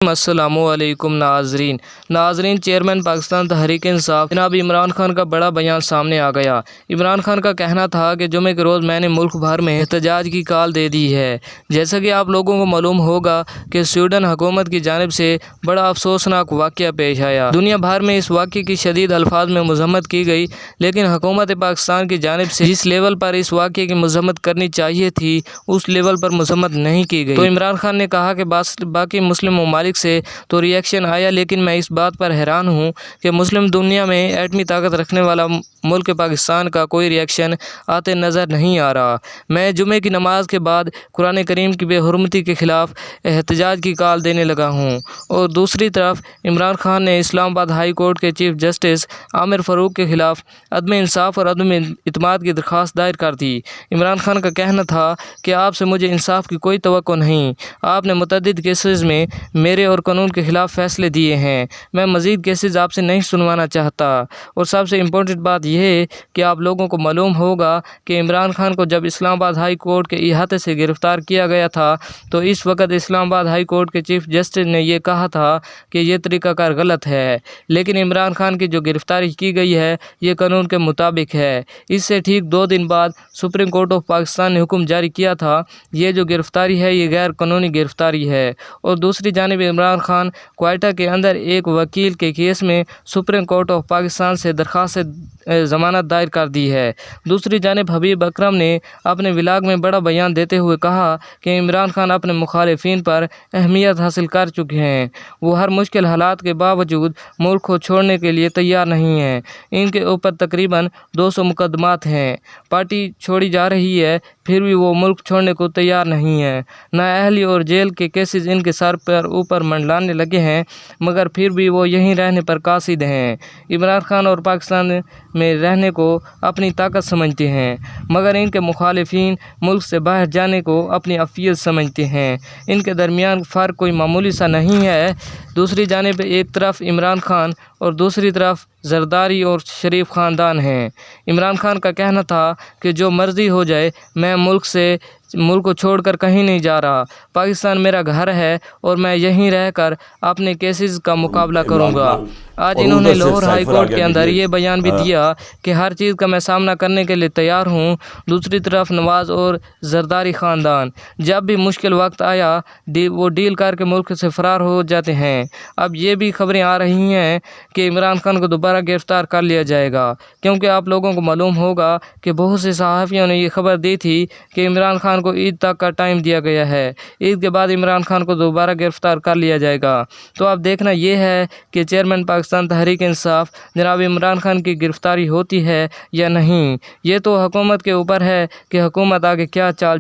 अस्सलामुअलैकुम नाजरीन चेयरमैन पाकिस्तान तहरीक इंसाफ जनाब इमरान खान का बड़ा बयान सामने आ गया। इमरान खान का कहना था कि जुमे के रोज़ मैंने मुल्क भर में एहतजाज की कॉल दे दी है। जैसा कि आप लोगों को मालूम होगा कि स्वीडन हुकूमत की जानिब से बड़ा अफसोसनाक वाक़या पेश आया। दुनिया भर में इस वाक़े की शदीद अल्फाज में मज़म्मत की गई, लेकिन हुकूमत पाकिस्तान की जानिब से जिस लेवल पर इस वाक़े की मज़म्मत करनी चाहिए थी उस लेवल पर मज़म्मत नहीं की गई। तो इमरान खान ने कहा कि बाकी मुस्लिम ममालिक से तो रिएक्शन आया, लेकिन मैं इस बात पर हैरान हूँ कि मुस्लिम दुनिया में एटमी ताकत रखने वाला मुल्क पाकिस्तान का कोई रिएक्शन आते नज़र नहीं आ रहा। मैं जुमे की नमाज के बाद कुरान करीम की बेहुरमती के ख़िलाफ़ एहतजाज की कॉल देने लगा हूँ। और दूसरी तरफ इमरान खान ने इस्लामाबाद हाई कोर्ट के चीफ जस्टिस आमिर फ़ारूक के ख़िलाफ़ अदम इंसाफ और अदम इत्मीनान की दरख्वास्त दायर कर दी। इमरान खान का कहना था कि आपसे मुझे इंसाफ की कोई तवक्को नहीं। आपने मुतअद्दिद केसेस में मेरे और कानून के ख़िलाफ़ फ़ैसले दिए हैं। मैं मज़ीद केसेस आपसे नहीं सुनवाना चाहता। और सबसे इम्पोर्टेंट बात यह है कि आप लोगों को मालूम होगा कि इमरान खान को जब इस्लामाबाद हाई कोर्ट के इहाते से गिरफ़्तार किया गया था तो इस वक्त इस्लामाबाद हाई कोर्ट के चीफ जस्टिस ने यह कहा था कि यह तरीक़ाकार गलत है, लेकिन इमरान खान की जो गिरफ़्तारी की गई है ये कानून के मुताबिक है। इससे ठीक 2 दिन बाद सुप्रीम कोर्ट ऑफ पाकिस्तान ने हुक्म जारी किया था ये जो गिरफ़्तारी है ये गैर कानूनी गिरफ़्तारी है। और दूसरी जानिब इमरान खान क्वेटा के अंदर एक वकील के केस में सुप्रीम कोर्ट ऑफ पाकिस्तान से दरख्वास्त ज़मानत दायर कर दी है। दूसरी जानिब हबीब अकरम ने अपने व्लॉग में बड़ा बयान देते हुए कहा कि इमरान खान अपने मुखालिफिन पर अहमियत हासिल कर चुके हैं। वो हर मुश्किल हालात के बावजूद मुल्क को छोड़ने के लिए तैयार नहीं हैं। इनके ऊपर तकरीबन 200 मुकदमात हैं। पार्टी छोड़ी जा रही है फिर भी वो मुल्क छोड़ने को तैयार नहीं है। नाअहली और जेल के केसेस इनके सर पर ऊपर मंडलाने लगे हैं, मगर फिर भी वो यहीं रहने पर कासिद हैं। इमरान खान और पाकिस्तान में रहने को अपनी ताकत समझते हैं, मगर इनके मुखालिफिन मुल्क से बाहर जाने को अपनी अफियत समझते हैं। इनके दरमियान फ़र्क कोई मामूली सा नहीं है। दूसरी जानिब एक तरफ इमरान खान और दूसरी तरफ जरदारी और शरीफ ख़ानदान हैं। इमरान खान का कहना था कि जो मर्ज़ी हो जाए मैं मुल्क को छोड़कर कहीं नहीं जा रहा। पाकिस्तान मेरा घर है और मैं यहीं रहकर अपने केसेस का मुकाबला करूंगा। आज इन्होंने लाहौर हाई कोर्ट के अंदर ये बयान भी दिया कि हर चीज़ का मैं सामना करने के लिए तैयार हूँ। दूसरी तरफ नवाज़ और जरदारी ख़ानदान जब भी मुश्किल वक्त आया वो डील करके मुल्क से फ़रार हो जाते हैं। अब ये भी खबरें आ रही हैं कि इमरान खान को दोबारा गिरफ़्तार कर लिया जाएगा, क्योंकि आप लोगों को मालूम होगा कि बहुत से सहाफ़ियों ने ये खबर दी थी कि इमरान खान को ईद तक का टाइम दिया गया है। ईद के बाद इमरान खान को दोबारा गिरफ़्तार कर लिया जाएगा। तो अब देखना ये है कि चेयरमैन पाकिस्तान तहरीक इंसाफ जनाब इमरान खान की गिरफ़्तारी होती है या नहीं। ये तो हुकूमत के ऊपर है कि हुकूमत आगे क्या चाल